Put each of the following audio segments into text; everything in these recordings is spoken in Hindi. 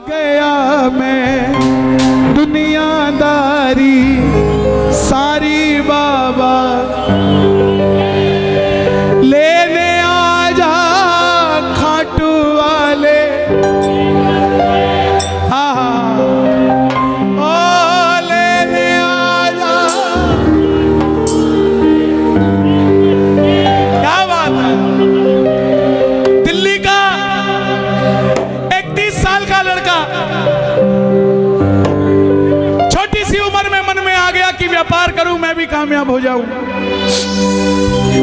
गया मैं दुनियादारी सारी बाबा लेने आजा खाटू वाले। हाँ ओ लेने आजा। क्या बात है। दिल्ली का 31 साल का लड़का छोटी सी उम्र में मन में आ गया कि व्यापार करूं, मैं भी कामयाब हो जाऊं।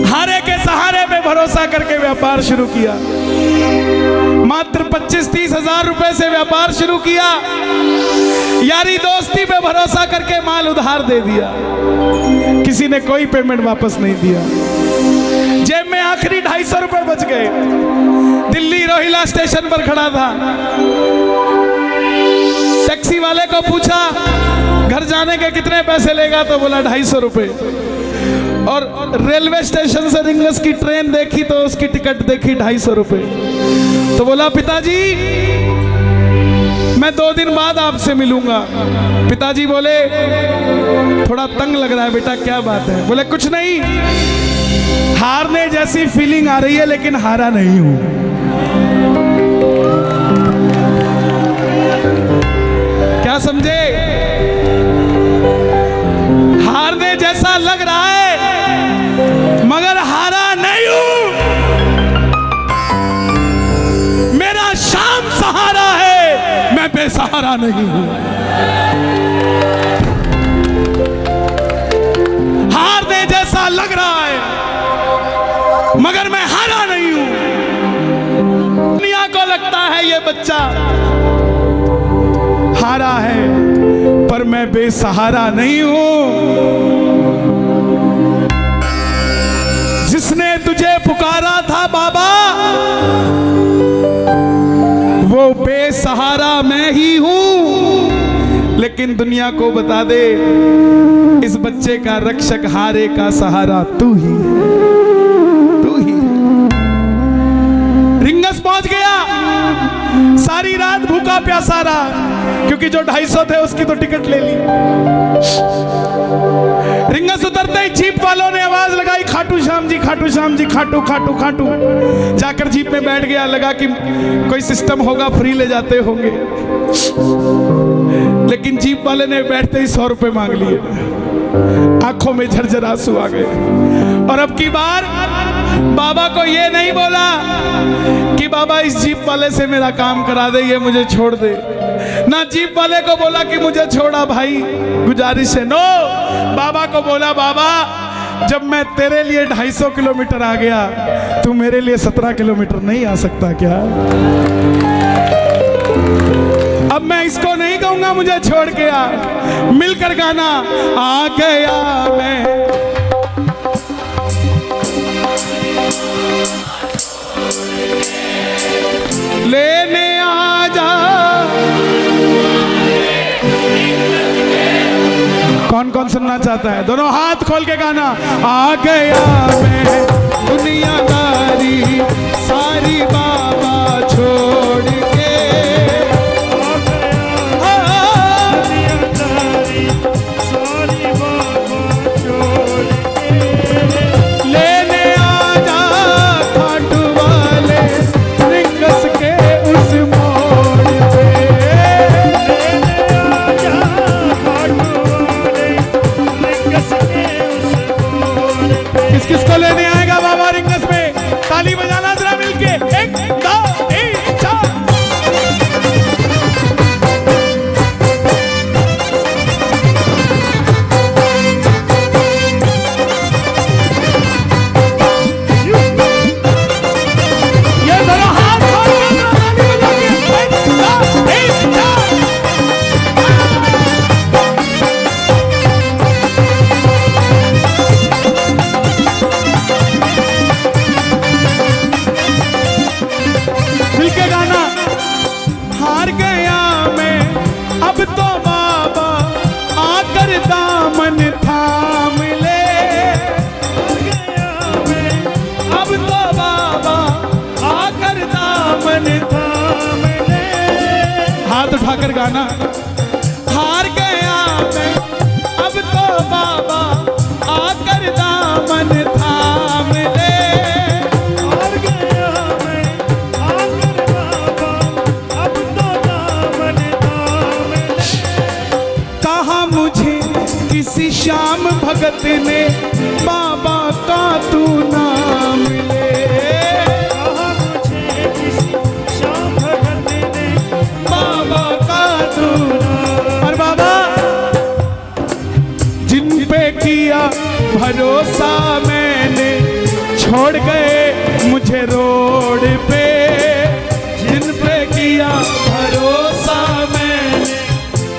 हारे के सहारे पे भरोसा करके व्यापार शुरू किया। मात्र 25-30 हजार रुपए से व्यापार शुरू किया। यारी दोस्ती पे भरोसा करके माल उधार दे दिया। किसी ने कोई पेमेंट वापस नहीं दिया। जेब में आखिरी 250 रुपए बच गए। दिल्ली रोहिला स्टेशन पर खड़ा था। टैक्सी वाले को पूछा घर जाने के कितने पैसे लेगा, तो बोला 250 रुपए। और रेलवे स्टेशन से रिंगस की ट्रेन देखी तो उसकी टिकट देखी 250 रुपए। तो बोला पिताजी मैं 2 दिन बाद आपसे मिलूंगा। पिताजी बोले थोड़ा तंग लग रहा है बेटा, क्या बात है? बोले कुछ नहीं, हारने जैसी फीलिंग आ रही है लेकिन हारा नहीं हूं। क्या समझे? हारने जैसा लग रहा है मगर हारा नहीं हूं। मेरा शाम सहारा है, मैं बेसहारा नहीं हूं। हारने जैसा लग रहा है मगर मैं हारा नहीं हूं। दुनिया को लगता है ये बच्चा हारा है पर मैं बेसहारा नहीं हूं। जिसने तुझे पुकारा था बाबा वो बेसहारा मैं ही हूं। लेकिन दुनिया को बता दे इस बच्चे का रक्षक हारे का सहारा तू ही है, तू ही है। रिंगस पहुंच गया। सारी रात भूखा प्यासा रहा क्योंकि जो 250 थे उसकी तो टिकट ले ली। रिंगस उतरते ही जीप वालों ने आवाज लगाई खाटू श्याम जी, खाटू श्याम जी, खाटू खाटू खाटू। जाकर जीप में बैठ गया। लगा कि कोई सिस्टम होगा, फ्री ले जाते होंगे। लेकिन जीप वाले ने बैठते ही 100 रुपए मांग लिए। आंखों में झरझर आंसू आ गए। और अब की बार बाबा को ये नहीं बोला कि बाबा इस जीप वाले से मेरा काम करा दे, ये मुझे छोड़ दे। ना जीप वाले को बोला कि मुझे छोड़ा भाई, गुजारिश है। नो, बाबा को बोला बाबा जब मैं तेरे लिए 250 किलोमीटर आ गया, तू मेरे लिए 17 किलोमीटर नहीं आ सकता क्या? अब मैं इसको नहीं कहूंगा मुझे छोड़ के आ। मिलकर गाना आ गया मैं। लेने आजा। कौन कौन सुनना चाहता है? दोनों हाथ खोल के गाना। आ गया मैं दुनियादारी सारी बाबा छोड़ के। लेने आजा खाटू वाले रिंगस के उस मोड़ पे। लेने आजा खाटू वाले रिंगस के उस मोड़ पे। किस किस को लेने आएगा बाबा रिंगस में? ताली बजाना जरा मिलके। 1 2 3 4। हाथ उठाकर गाना। हार गया मैं अब तो बाबा आकर दामन थाम ले। हार गया मैं आकर बाबा अब तो दामन थाम ले। कहा मुझे किसी श्याम भगत ने बाबा का तू नाम ले। कहा मुझे किसी श्याम भगत ने बाबा का तू नाम। और बाबा जिन पे किया भरोसा मैंने छोड़ गए मुझे रोड पे। जिन पे किया भरोसा मैंने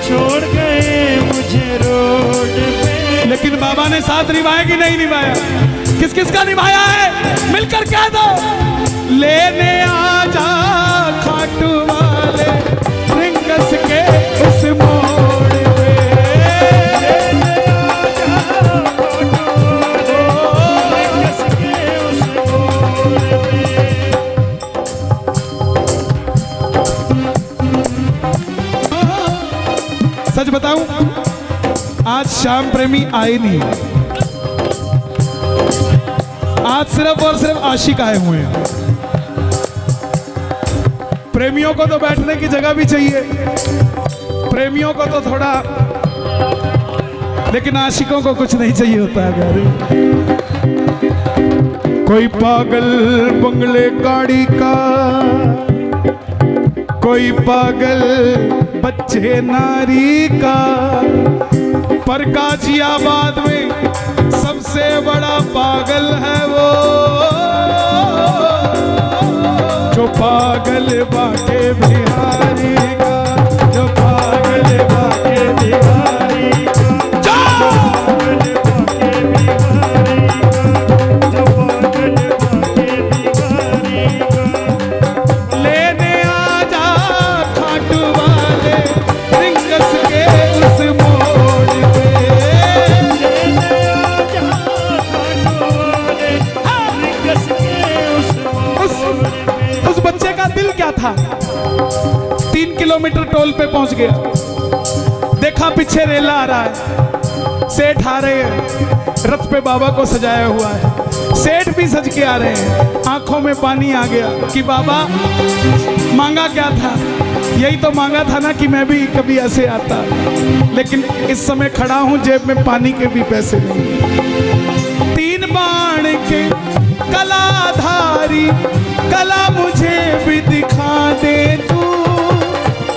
छोड़ गए मुझे रोड पे। लेकिन बाबा ने साथ निभाया कि नहीं निभाया? किस किस का निभाया है मिलकर कह दो। लेने आजा खाटू वाले रिंगस के उस मोड़ पे। लेने आजा खाटू वाले रिंगस के उस मोड़ पे। सच बताऊं, आज श्याम प्रेमी आए नहीं, आज सिर्फ और सिर्फ आशिक आए हुए हैं। प्रेमियों को तो बैठने की जगह भी चाहिए, प्रेमियों को तो थोड़ा, लेकिन आशिकों को कुछ नहीं चाहिए होता है प्यारे। कोई पागल बंगले गाड़ी का, कोई पागल बच्चे नारी का, पर गाजियाबाद में सबसे बड़ा पागल है वो जो पागल बाके बिहारी का, जो पागल बाके बिहारी का, पागल बाके बिहारी का, जो पागल बाके बिहारी का। लेने आजा खाटू वाले रिंगस के उस मोड़ पे। लेने आजा खाटू वाले रिंगस के उस मोड़ पे। उस बच्चे का दिल क्या था? 3 किलोमीटर टोल पे पहुंच गया, देखा पीछे रेला आ रहा है, सेठ आ रहे हैं, रथ पे बाबा को सजाया हुआ है, सेठ भी सज के आ रहे हैं। आंखों में पानी आ गया कि बाबा मांगा क्या था? यही तो मांगा था ना कि मैं भी कभी ऐसे आता, लेकिन इस समय खड़ा हूं जेब में पानी के भी पैसे नहीं। 3 बाण के कलाधारी कला मुझे भी दिखा दे तू।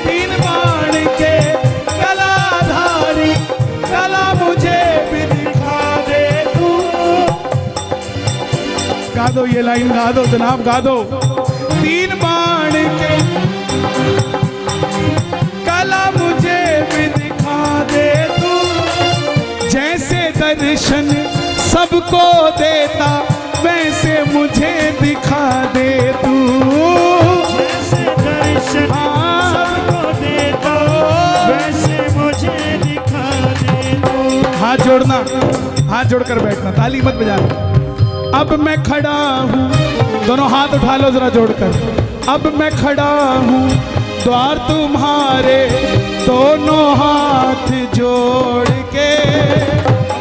3 बाण के कलाधारी कला मुझे भी दिखा दे तू। गा दो ये लाइन, गा दो जनाब, गा दो। 3 बाण के कला मुझे भी दिखा दे तू। जैसे दर्शन सबको देता वैसे मुझे दिखा दे तू। जैसे दर्शन सबको देता वैसे मुझे दिखा दे तू। हाथ जोड़ना, हाथ जोड़कर बैठना, ताली मत बजाना। अब मैं खड़ा हूँ, दोनों हाथ उठा लो जरा जोड़कर। अब मैं खड़ा हूँ द्वार तुम्हारे दोनों हाथ जोड़ के।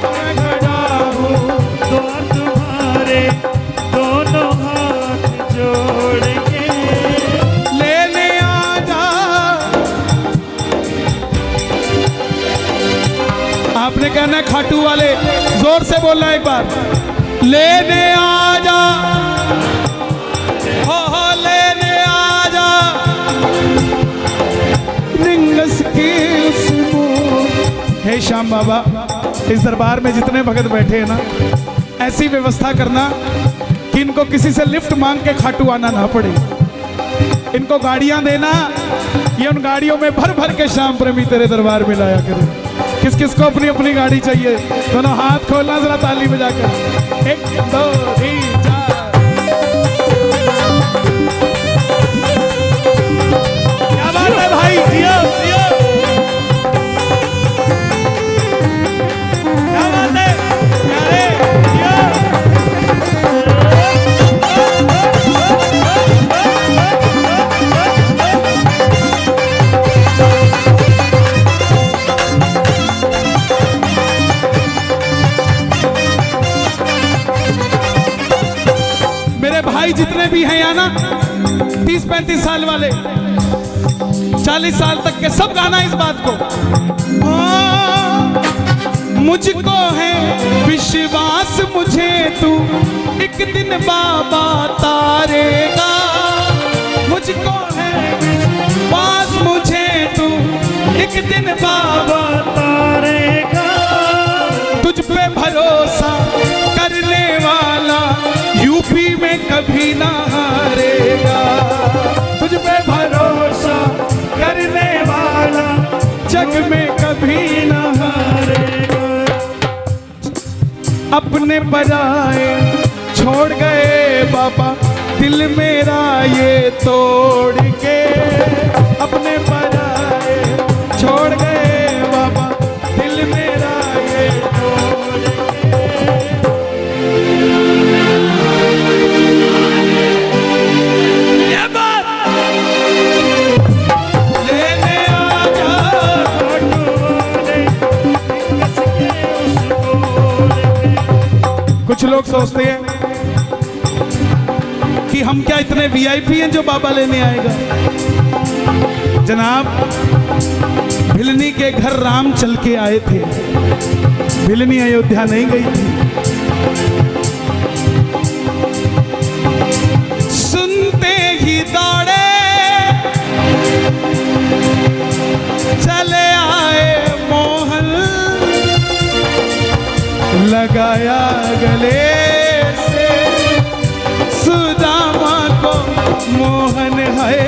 मैं खड़ा हूँ द्वार तुम्हारे दोनों हाथ जोड़ के। लेने आजा। आपने कहना है खाटू वाले, जोर से बोलना एक बार। लेने आजा, हो लेने आजा रिंगस की उस मोड़। हे श्याम बाबा, इस दरबार में जितने भगत बैठे हैं ना, ऐसी व्यवस्था करना कि इनको किसी से लिफ्ट मांग के खाटू आना ना पड़े। इनको गाड़ियां देना, ये उन गाड़ियों में भर भर के श्याम प्रेमी तेरे दरबार में लाया करे। किस किस को अपनी अपनी गाड़ी चाहिए? दोनों हाथ खोलना जरा ताली बजाकर। 1 2 3 4। क्या बात है भाई, जियो जियो। क्या बात है प्यारे, जियो। भी हैं यहाँ ना 30-35 साल वाले, 40 साल तक के, सब गाना इस बात को। मुझको है विश्वास मुझे तू एक दिन बाबा तारेगा, मुझको है विश्वास मुझे तू एक दिन बाबा तारेगा, तुझ पे भरोसा करने वाला यूपी में कभी ना हारेगा, तुझ पे भरोसा करने वाला जग में कभी ना हारेगा। अपने पराए छोड़ गए बाबा दिल मेरा ये तोड़ के, अपने पराए छोड़ गए बाबा दिल मेरा ये तोड़ के। ये बात लेने आ जा कुछ लोग सोचते हैं कि हम क्या इतने वीआईपी हैं जो बाबा लेने आएगा। जनाब, भिलनी के घर राम चल के आए थे, भिलनी अयोध्या नहीं गई थी। सुनते ही दौड़े चले आए मोहन, लगाया गले से सुदामा को मोहन है,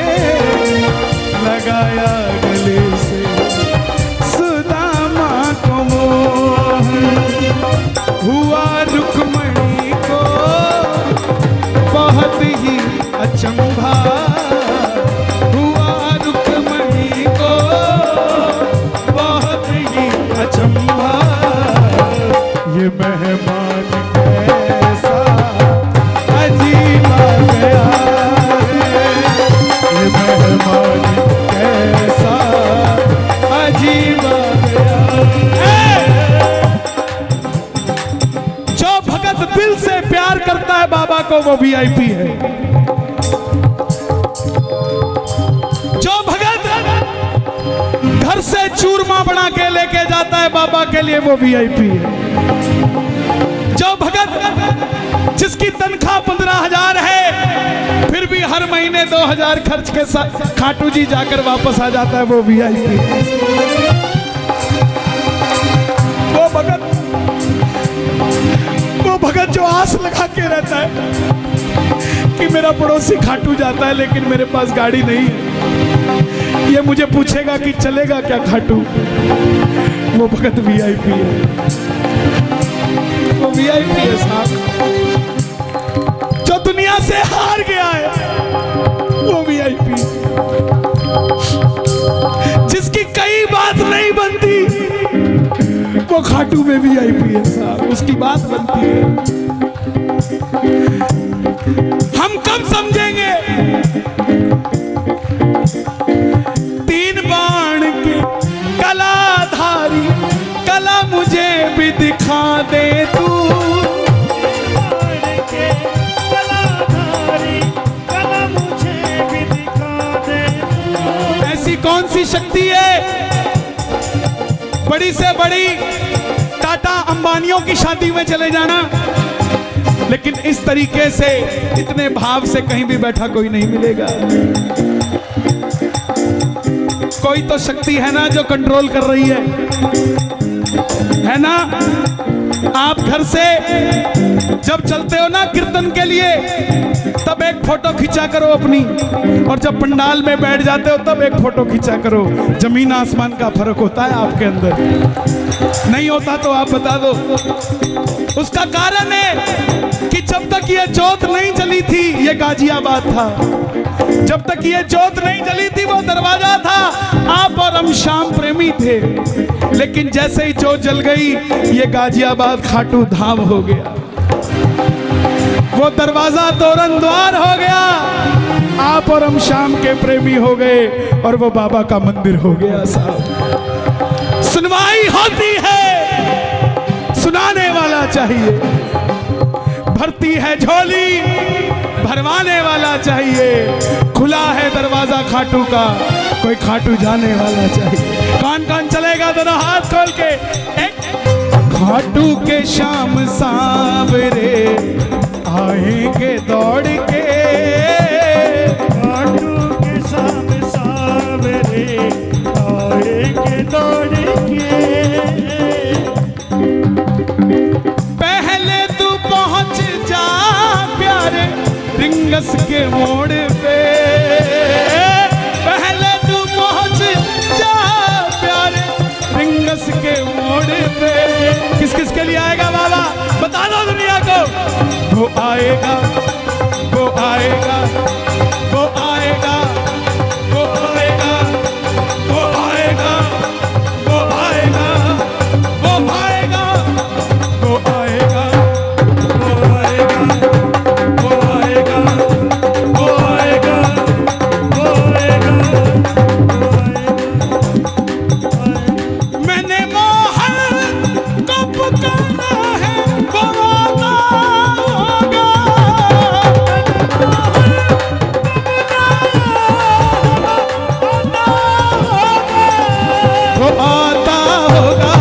लगाया गले से सुदामा को मोहन। हुआ रुक्मणी को बहुत ही अचंभा, हुआ रुक्मणी को बहुत ही अचंभा। ये मेहमान कैसा अजीब आ गया है, ये मेहमान कैसा अजीब आ गया है। जो भगत दिल से प्यार करता है बाबा को वो वीआईपी है, जो भगत घर से चूरमा बना के लेके जाता है बाबा के लिए वो वीआईपी है, जो भगत जिसकी तनख्वाह 15,000 है फिर भी हर महीने 2,000 खर्च के साथ खाटू जी जाकर वापस आ जाता है वो वीआईपी। वो भगत जो आस लगा के रहता है कि मेरा पड़ोसी खाटू जाता है लेकिन मेरे पास गाड़ी नहीं है, ये मुझे पूछेगा कि चलेगा क्या खाटू, वो भगत वीआईपी है, वो वीआईपी है साहब। जो दुनिया से हार गया है वो वीआईपी, जिसकी कई बात नहीं बनती वो खाटू में वीआईपी है साहब, उसकी बात बनती है। हम कब समझेंगे 3 बाण के कलाधारी कला मुझे भी दिखा दे तू, ऐसी कौन सी शक्ति है बड़ी से बड़ी टाटा अंबानियों की शादी में चले जाना, लेकिन इस तरीके से इतने भाव से कहीं भी बैठा कोई नहीं मिलेगा। कोई तो शक्ति है ना जो कंट्रोल कर रही है ना। आप घर से जब चलते हो ना कीर्तन के लिए तब एक फोटो खींचा करो अपनी, और जब पंडाल में बैठ जाते हो तब एक फोटो खींचा करो। जमीन आसमान का फर्क होता है आपके अंदर, नहीं होता तो आप बता दो। उसका कारण है कि जब तक ये जोत नहीं जली थी ये गाजियाबाद था, जब तक ये जोत नहीं जली थी वो दरवाजा था, आप और हम श्याम प्रेमी थे, लेकिन जैसे ही जोत जल गई ये गाजियाबाद खाटू धाम हो गया, वो दरवाजा तोरण द्वार हो गया, आप और हम श्याम के प्रेमी हो गए और वो बाबा का मंदिर हो गया साहब। सुनवाई होती है, सुनाने वाला चाहिए। भरती है झोली भरवाने वाला चाहिए। खुला है दरवाजा खाटू का, कोई खाटू जाने वाला चाहिए। कौन कौन चलेगा दोनों हाथ खोल के? एक खाटू के शाम सांवरे आएंगे दौड़ के, खाटू के शाम सांवरे आएंगे दौड़ के। पहले तू पहुंच जा प्यारे रिंगस के मोड़ पे, पहले तू पहुंच जा प्यारे रिंगस के मोड़ पे। किस किस के लिए आएगा बाबा? बता दो दुनिया को। वो आएगा, वो आएगा, वो आएगा, वो आएगा, वो आएगा, वो आएगा, वो आएगा, वो आएगा, वो आएगा, वो आएगा, वो आएगा, वो आएगा, मैंने मोहन को पुकारा है, वो आता होगा। वो आता होगा,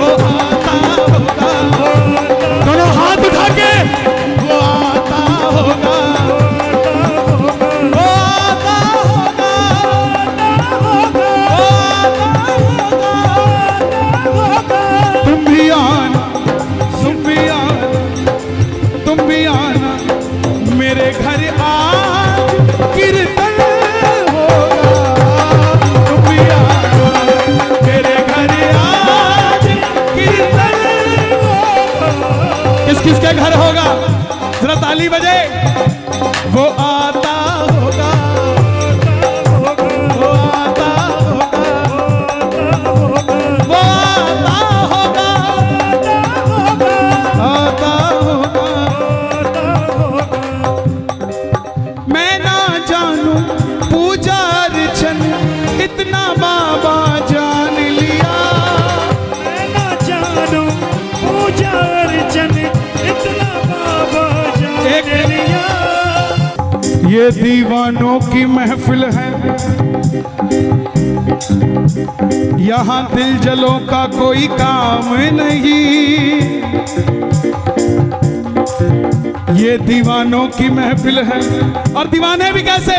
वो आता होगा। दोनों हाथ उठा के वो आता होगा, वो आता होगा, वो आता होगा। तुम भी आना, तुम भी आना, तुम भी आना मेरे घर आज कीर्तन होगा। तुम भी आना मेरे घर आज कीर्तन होगा। किस किस के घर होगा? जरा ताली बजे। वो आता होगा, वो आता होगा, वो आता होगा, आता होगा। मैं ना जानू पूजा अर्चन इतना बाबा जान लिया। मैं ना जानू पूजा अर्चन इतना बाबा जान लिया। ये दीवानों की महफिल है, यहाँ दिल जलों का कोई काम नहीं। ये दीवानों की महफिल है, और दीवाने भी कैसे?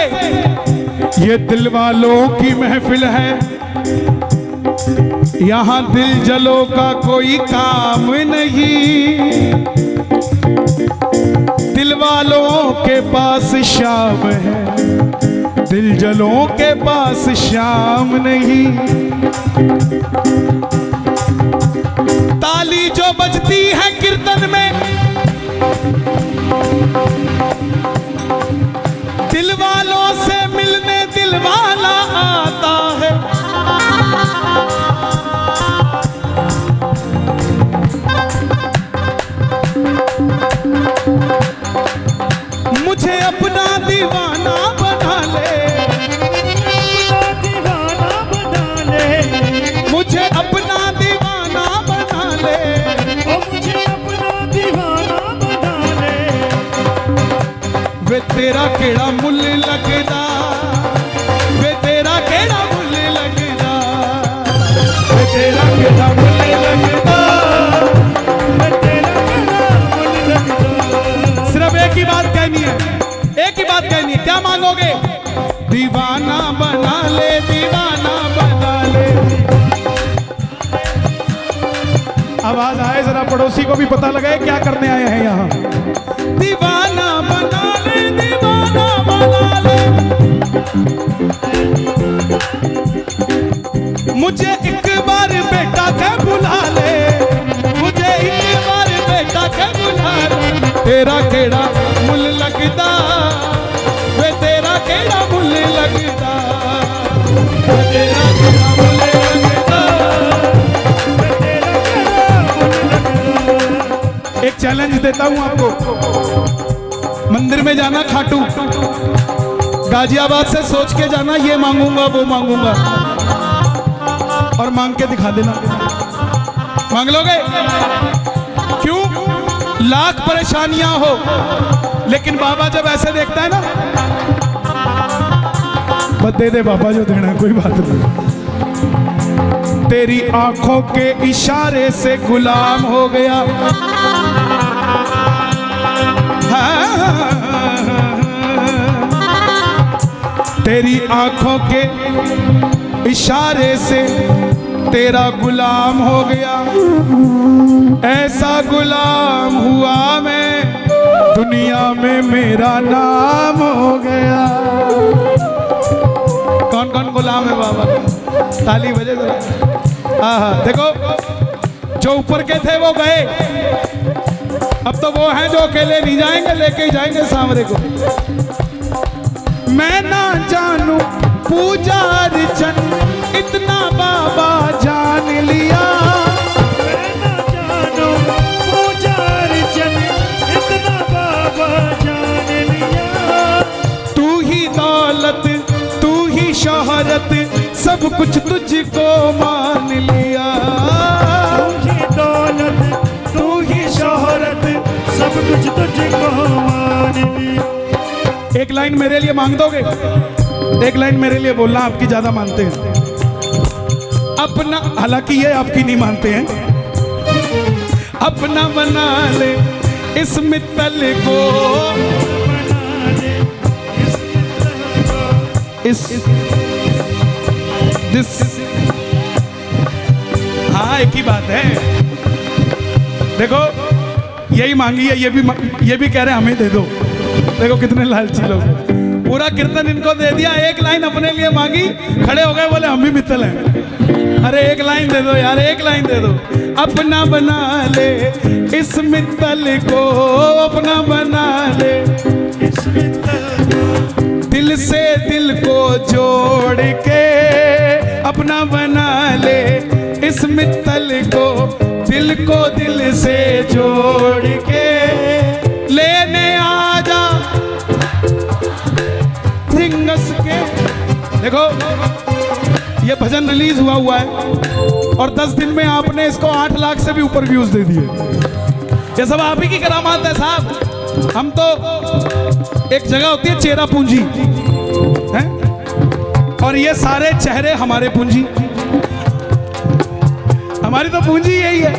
ये दिल वालों की महफिल है, यहाँ दिल जलों का कोई काम नहीं। दिल वालों के पास शाम है, दिल जलों के पास शाम नहीं। ताली जो बजती है कीर्तन में, दिल वालों से मिलने दिल वाला आता है। मुझे अपना दीवाना बना ले, दीवाना बना ले, मुझे अपना दीवाना बना ले। ओ मुझे अपना दीवाना बना ले। वे तेरा केड़ा मुल लगदा, वे तेरा केड़ा मुल लगदा, वे तेरा केड़ा मुल लगदा, मैं तेरा गला मुझ लगदा। सिर्फ एक ही बात कहनी है, एक ही बात कहनी है। क्या मांगोगे? दीवाना बना ले, दीवाना बना ले। आवाज आए जरा, पड़ोसी को भी पता लगे क्या करने आए हैं यहाँ। दीवाना बना ले, दीवाना बना ले। मुझे एक बार बेटा के बुला ले, मुझे एक बार बेटा के बुला ले। तेरा केड़ा मुल लगदा, वे तेरा केड़ा मुल लगदा, वे तेरा केड़ा मुल लगदा। मैं तेरा गला मुझ लगदा। एक चैलेंज देता हूं आपको, मंदिर में जाना खाटू, गाजियाबाद से सोच के जाना ये मांगूंगा वो मांगूंगा, और मांग के दिखा देना। मांग लोगे? क्यों? लाख परेशानियां हो, लेकिन बाबा जब ऐसे देखता है ना, बस दे दे बाबा जो देना है, कोई बात नहीं। तेरी आंखों के इशारे से गुलाम हो गया, तेरी आंखों के इशारे से तेरा गुलाम हो गया, ऐसा गुलाम हुआ मैं दुनिया में मेरा नाम हो गया। कौन कौन गुलाम है बाबा? ताली बजे जरा। हाँ, देखो जो ऊपर के थे वो गए, अब तो वो हैं जो अकेले नहीं जाएंगे, लेके ही जाएंगे सांवरे को। मैं ना जानू पूजा अर्चन इतना बाबा जान लिया, मैं ना जानू पूजा अर्चन इतना बाबा जान लिया। तू ही दौलत तू ही शोहरत सब कुछ तुझको मान लिया, तू ही दौलत तू ही शोहरत सब कुछ तुझको मान लिया। एक लाइन मेरे लिए मांग दोगे? एक लाइन मेरे लिए बोलना, आपकी ज्यादा मानते हैं अपना, हालांकि ये आपकी नहीं मानते हैं। अपना बना ले इस मित्तल को, बना ले इस मित्तल को, इस दिस, हाँ एक ही बात है। देखो यही मांगी है, ये भी कह रहे हैं हमें दे दो। देखो कितने लालची लोग, पूरा कीर्तन इनको दे दिया, एक लाइन अपने लिए मांगी, खड़े हो गए, बोले हम भी मित्तल हैं। अरे एक लाइन दे दो यार, एक लाइन दे दो। अपना बना ले इस मित्तल को, अपना बना ले इस मित्तल को, दिल से दिल को जोड़ के, अपना बना ले इस मित्तल को, दिल को दिल से जोड़ के लेने आजा रिंगस के। देखो ये भजन रिलीज हुआ है और 10 दिन में आपने इसको 8 लाख से भी ऊपर व्यूज दे दिए। ये सब आप ही की करामात है साहब। हम तो एक जगह होती है चेहरा पूंजी है, और ये सारे चेहरे हमारे पूंजी, हमारी तो पूंजी यही है।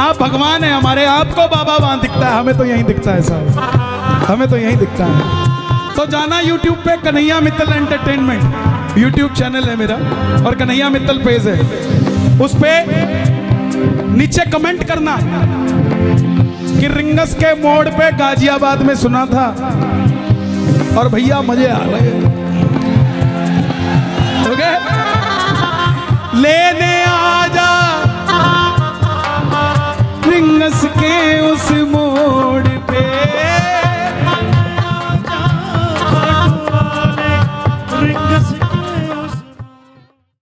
आप भगवान है हमारे, आपको बाबा वहां दिखता है, हमें तो यहीं दिखता है साहब, हमें तो यहीं दिखता है। तो जाना YouTube पे Kanhaiya Mittal entertainment YouTube channel है मेरा, और कन्हैया मित्तल पेज है, उस पे नीचे कमेंट करना कि रिंगस के मोड़ पे गाजियाबाद में सुना था और भैया मजे आ रहे हैं।